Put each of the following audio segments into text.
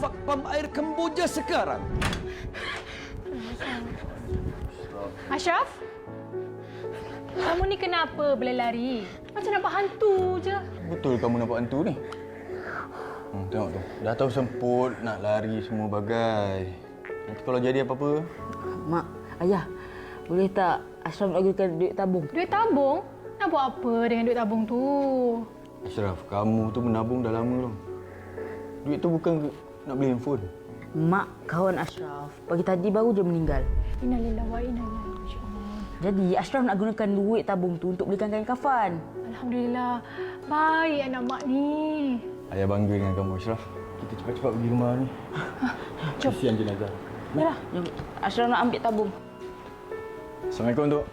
infak pam air Kemboja sekarang. Ashraf? Kamu ni kenapa berlari? Macam nampak hantu je. Betul kamu nampak hantu ni? Tengok tu. Dah tahu semput, nak lari semua bagai. Nanti kalau jadi apa-apa... Mak, ayah, boleh tak Ashraf nak gunakan duit tabung? Duit tabung? Nak buat apa dengan duit tabung tu? Ashraf, kamu tu menabung dah lama belum? Duit tu bukan nak beli handphone. Mak, kawan Ashraf, pagi tadi baru je meninggal. Innalillahi wa inna ilaihi raji'un. Jadi Ashraf nak gunakan duit tabung tu untuk belikan kain kafan. Alhamdulillah. Baik anak mak ni. Ayah bangga dengan kamu, Ashraf. Kita cepat-cepat pergi rumah ni. Jom. Kesian jenazah. Yalah. Ashraf nak ambil tabung. Assalamualaikum, Tok.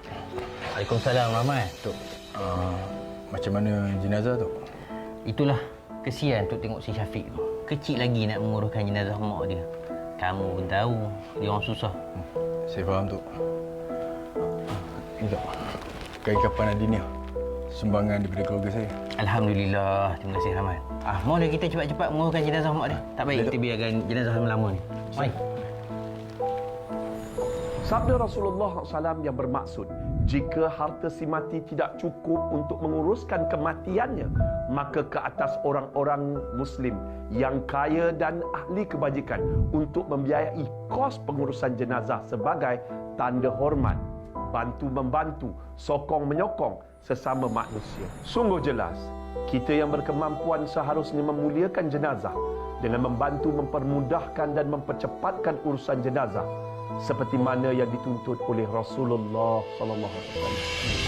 Waalaikumsalam, Rahmat. Tok, macam mana jenazah, Tok? Itulah, kesian Tok tengok si Syafiq tu. Kecil lagi nak menguruskan jenazah mak dia. Kamu pun tahu, dia orang susah. Saya faham, Tok. Ni, Tok. Kain kapan Adinia. Sumbangan daripada keluarga saya. Alhamdulillah, terima kasih Rahmat. Mari kita cepat-cepat menguruskan jenazah mak dia. Tak baik kita biarkan jenazah lama-lama ni. Mari. Sabda Rasulullah SAW yang bermaksud, jika harta si mati tidak cukup untuk menguruskan kematiannya, maka ke atas orang-orang Muslim yang kaya dan ahli kebajikan untuk membiayai kos pengurusan jenazah sebagai tanda hormat, bantu-membantu, sokong-menyokong sesama manusia. Sungguh jelas, kita yang berkemampuan seharusnya memuliakan jenazah dengan membantu mempermudahkan dan mempercepatkan urusan jenazah seperti mana yang dituntut oleh Rasulullah sallallahu alaihi wasallam.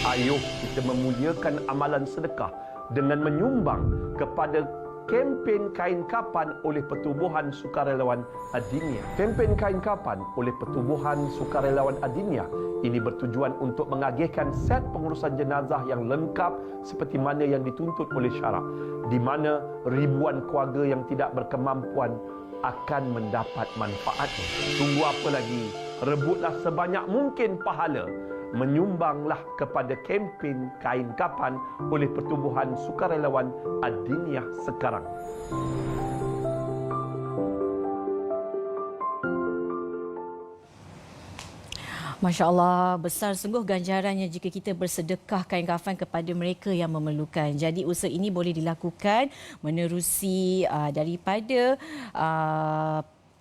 Ayuh kita memuliakan amalan sedekah dengan menyumbang kepada kempen kain kapan oleh Pertubuhan Sukarelawan Adinia. Kempen kain kapan oleh Pertubuhan Sukarelawan Adinia ini bertujuan untuk mengagihkan set pengurusan jenazah yang lengkap seperti mana yang dituntut oleh syarak, di mana ribuan keluarga yang tidak berkemampuan akan mendapat manfaatnya. Tunggu apa lagi? Rebutlah sebanyak mungkin pahala. Menyumbanglah kepada kempen kain kapan oleh Pertubuhan Sukarelawan Adiniah sekarang. Masya Allah, besar sungguh ganjarannya jika kita bersedekah kain kafan kepada mereka yang memerlukan. Jadi usaha ini boleh dilakukan menerusi daripada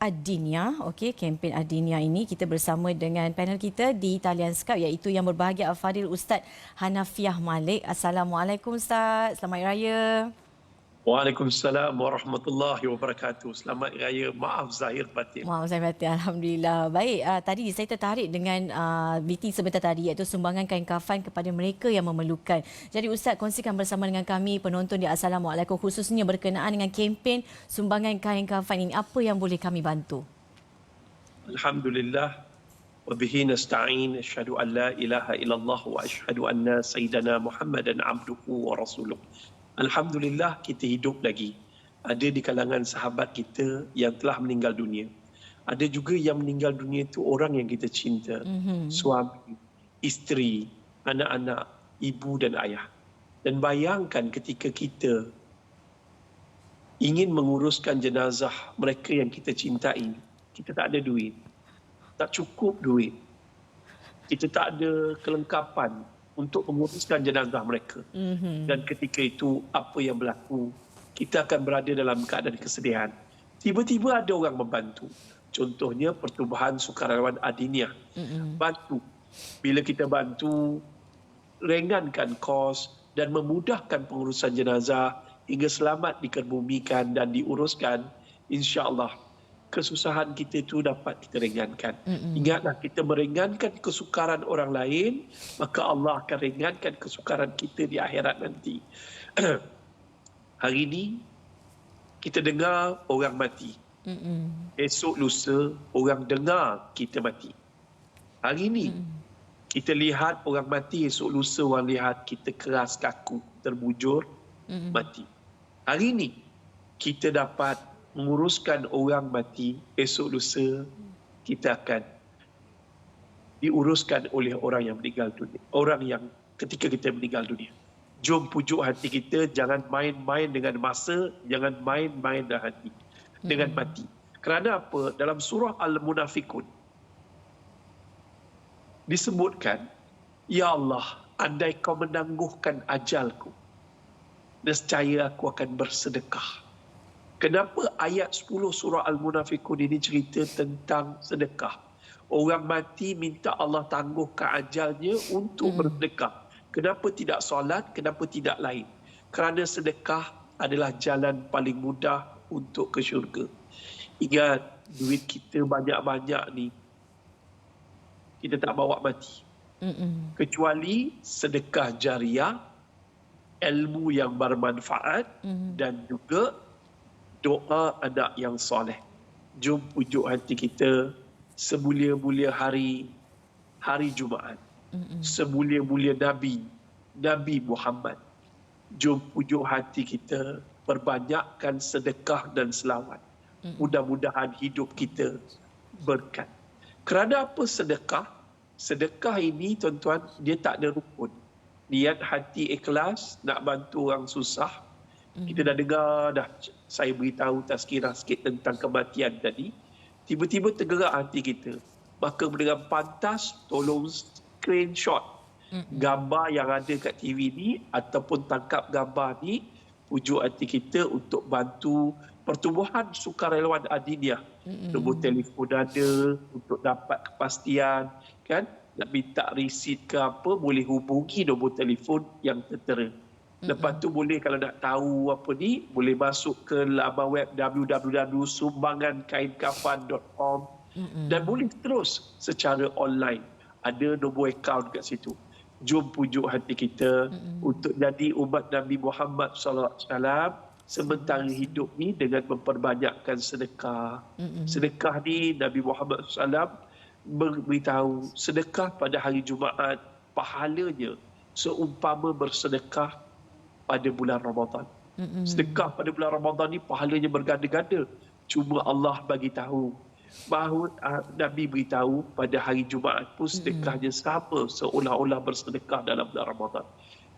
Adinia, okey, kempen Adinia ini kita bersama dengan panel kita di talian Skype iaitu yang berbahagia Al-Fadhil Ustaz Hanafiah Malik. Assalamualaikum Ustaz, selamat raya. Waalaikumsalam warahmatullahi wabarakatuh. Selamat raya. Maaf zahir batin. Maaf zahir batin. Alhamdulillah. Baik, tadi saya tertarik dengan meeting sebentar tadi iaitu sumbangan kain kafan kepada mereka yang memerlukan. Jadi Ustaz kongsikan bersama dengan kami penonton di Assalamualaikum khususnya berkenaan dengan kempen sumbangan kain kafan ini. Apa yang boleh kami bantu? Alhamdulillah. Wa bihi nasta'in. Asyhadu an la ilaha illallah wa asyhadu anna sayyidana Muhammadan abduhu wa rasuluh. Alhamdulillah kita hidup lagi. Ada di kalangan sahabat kita yang telah meninggal dunia. Ada juga yang meninggal dunia itu orang yang kita cinta. Suami, isteri, anak-anak, ibu dan ayah. Dan bayangkan ketika kita ingin menguruskan jenazah mereka yang kita cintai, kita tak ada duit. Tak cukup duit. Kita tak ada kelengkapan untuk menguruskan jenazah mereka. Dan ketika itu, apa yang berlaku? Kita akan berada dalam keadaan kesedihan. Tiba-tiba ada orang membantu. Contohnya, Pertubuhan Sukarelawan Adiniah. Bantu. Bila kita bantu, ringankan kos dan memudahkan pengurusan jenazah hingga selamat dikebumikan dan diuruskan, insya-Allah kesusahan kita itu dapat kita ringankan. Ingatlah, kita meringankan kesukaran orang lain, maka Allah akan ringankan kesukaran kita di akhirat nanti. Hari ini, kita dengar orang mati. Esok lusa, orang dengar kita mati. Hari ini, kita lihat orang mati, esok lusa orang lihat kita keras kaku, terbujur, mati. Hari ini, kita dapat menguruskan orang mati, esok lusa kita akan diuruskan oleh orang yang meninggal dunia. Orang yang ketika kita meninggal dunia. Jom pujuk hati kita, jangan main-main dengan masa, jangan main-main dengan hati, dengan mati. Kerana apa? Dalam surah Al-Munafikun disebutkan, Ya Allah, andai kau menangguhkan ajalku, nescaya aku akan bersedekah. Kenapa ayat 10 surah Al-Munafikun ini cerita tentang sedekah? Orang mati minta Allah tangguhkan ajalnya untuk bersedekah. Kenapa tidak solat? Kenapa tidak lain? Kerana sedekah adalah jalan paling mudah untuk ke syurga. Ingat, duit kita banyak-banyak ni, kita tak bawa mati. Kecuali sedekah jariah, ilmu yang bermanfaat dan juga doa anak yang soleh. Jom pujuk hati kita semulia-mulia hari Jumaat. Semulia-mulia Nabi Muhammad. Jom pujuk hati kita, perbanyakkan sedekah dan selawat. Mudah-mudahan hidup kita berkat. Kerana apa sedekah? Sedekah ini, tuan-tuan, dia tak ada rukun. Niat hati ikhlas, nak bantu orang susah. Kita dah dengar dah, saya beritahu tazkirah sikit tentang kematian tadi. Tiba-tiba tergerak hati kita. Maka dengan pantas, tolong screenshot gambar yang ada kat TV ni, ataupun tangkap gambar ni, pujuk hati kita untuk bantu pertubuhan sukarelawan Adiniah. Nombor telefon ada untuk dapat kepastian, kan? Nak minta resit ke apa, boleh hubungi nombor telefon yang tertera. Lepas tu boleh, kalau nak tahu apa ni, boleh masuk ke laman web www.sumbangankainkafan.com dan boleh terus secara online. Ada nombor akaun kat situ. Jom pujuk hati kita untuk jadi umat Nabi Muhammad SAW sementara hidup ni dengan memperbanyakkan sedekah. Sedekah ni Nabi Muhammad SAW beritahu, sedekah pada hari Jumaat pahalanya seumpama bersedekah pada bulan Ramadan. Sedekah pada bulan Ramadan ni pahalanya berganda-ganda. Cuma Allah bagi tahu bahawa Nabi beritahu pada hari Jumaat pun sedekahnya sama seolah-olah bersedekah dalam bulan Ramadan.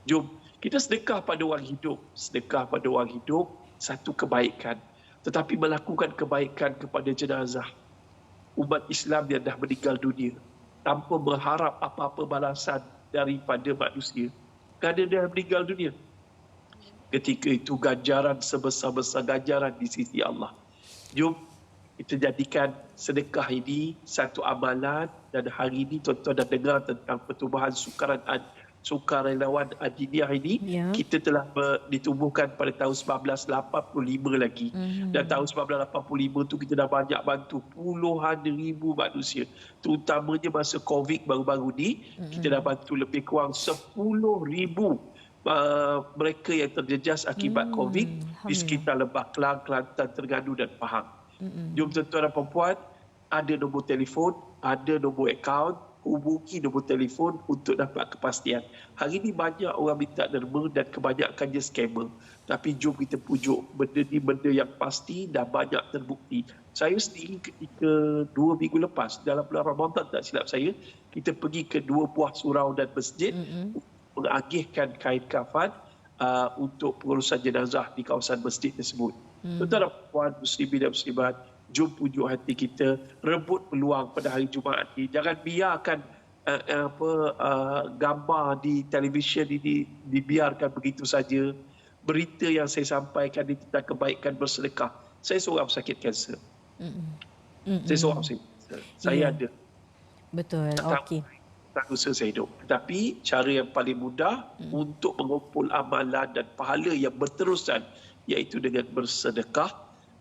Jom kita sedekah pada orang hidup. Sedekah pada orang hidup satu kebaikan. Tetapi melakukan kebaikan kepada jenazah umat Islam yang dah meninggal dunia tanpa berharap apa-apa balasan daripada manusia. Kerana dia meninggal dunia. Ketika itu ganjaran sebesar-besar ganjaran di sisi Allah. Jom kita jadikan sedekah ini satu amalan, dan hari ini tuan-tuan dah dengar tentang pertubuhan sukarelawan Adiniah ini. Kita telah ditubuhkan pada tahun 1985 lagi. Dan tahun 1985 tu kita dah banyak bantu puluhan ribu manusia. Terutamanya masa COVID baru-baru ni, kita dah bantu lebih kurang 10,000 mereka yang terjejas akibat COVID di sekitar Lembah Kelang, Kelantan, Terengganu dan Pahang. Jom tuan-tuan dan perempuan, ada nombor telefon, ada nombor akaun, hubungi nombor telefon untuk dapat kepastian. Hari ini banyak orang minta derma dan kebanyakannya scammer. Tapi jom kita pujuk benda ni benda yang pasti dan banyak terbukti. Saya sendiri ketika 2 minggu lepas, dalam bulan Ramadan tak silap saya, kita pergi ke 2 buah surau dan masjid mengagihkan kain kafan untuk pengurusan jenazah di kawasan masjid tersebut. Tuan-tuan dan puan muslimin dan muslimat, jom pujuk hati kita, rebut peluang pada hari Jumaat ini. Jangan biarkan gambar di televisyen ini dibiarkan begitu saja. Berita yang saya sampaikan ini tentang kebaikan bersedekah. Saya seorang pesakit kanser. Saya seorang pesakit kanser. Saya ada. Betul. Okey. Tak usaha saya hidup. Tetapi cara yang paling mudah untuk mengumpul amalan dan pahala yang berterusan iaitu dengan bersedekah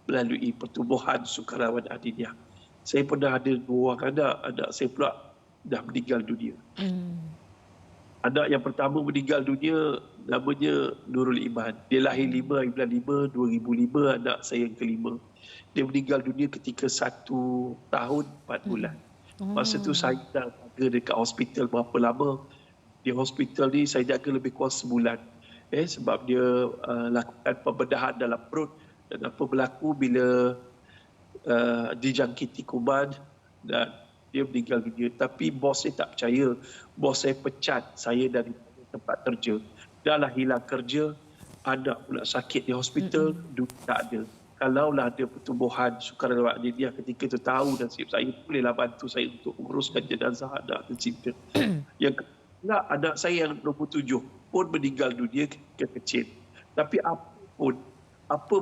melalui pertubuhan sukarelawan Adiniah. Saya pernah ada 2 orang anak saya pula dah meninggal dunia. Anak yang pertama meninggal dunia namanya Nurul Iman. Dia lahir 5 bulan 5 2005, anak saya yang kelima. Dia meninggal dunia ketika 1 tahun 4 bulan. Masa tu saya dah jaga dekat hospital berapa lama. Di hospital ni saya jaga lebih kurang sebulan. Sebab dia lakukan pembedahan dalam perut. Dan apa berlaku bila dijangkiti kuman dan dia meninggal dunia. Tapi bos saya tak percaya. Bos saya pecat saya dari tempat kerja. Dah lah hilang kerja, anak pula sakit di hospital, duit tak ada. kalaulah ada pertubuhan sukarelawan Adiniyah ketika itu tahu nasib saya, bolehlah bantu saya untuk menguruskan jenazah anak tercinta. Yang kedua, anak saya yang 27 pun meninggal dunia ketika kecil. Tapi apa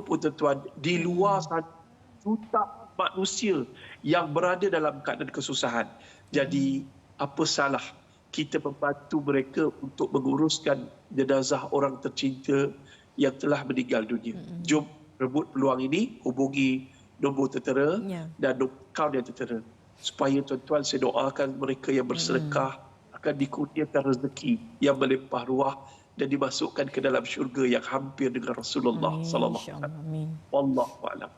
pun tuan-tuan, di luar sana juta manusia yang berada dalam keadaan kesusahan. Jadi apa salah kita membantu mereka untuk menguruskan jenazah orang tercinta yang telah meninggal dunia. Jom rebut peluang ini, hubungi nombor tertera dan nombor akaun yang tertera. Supaya tuan-tuan saya doakan mereka yang bersedekah akan dikurniakan rezeki yang melimpah ruah dan dimasukkan ke dalam syurga yang hampir dengan Rasulullah sallallahu alaihi wasallam. Wallahu a'lam.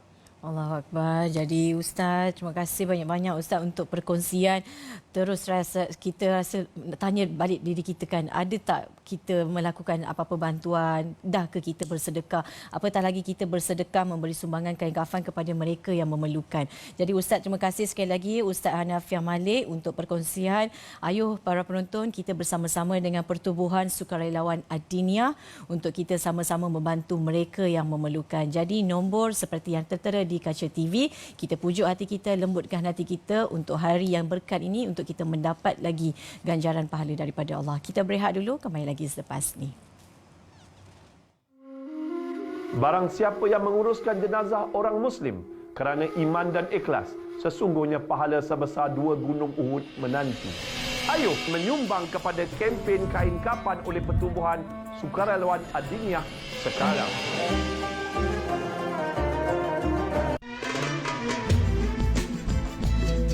Allahu Akbar. Jadi Ustaz, terima kasih banyak-banyak Ustaz untuk perkongsian. Terus kita rasa tanya balik diri kita kan, ada tak kita melakukan apa-apa bantuan? Dah ke kita bersedekah? Apatah lagi kita bersedekah memberi sumbangan kain kafan kepada mereka yang memerlukan. Jadi Ustaz, terima kasih sekali lagi Ustaz Hanafiah Malik untuk perkongsian. Ayuh para penonton, kita bersama-sama dengan Pertubuhan Sukarelawan Adiniyah untuk kita sama-sama membantu mereka yang memerlukan. Jadi nombor seperti yang tertera di kaca TV, kita pujuk hati kita, lembutkan hati kita untuk hari yang berkat ini, untuk kita mendapat lagi ganjaran pahala daripada Allah. Kita berehat dulu, kembali lagi selepas ni. Barang siapa yang menguruskan jenazah orang Muslim kerana iman dan ikhlas, sesungguhnya pahala sebesar 2 gunung Uhud menanti. Ayuh menyumbang kepada kempen kain kafan oleh Pertubuhan Sukarelawan Adiniyah sekarang.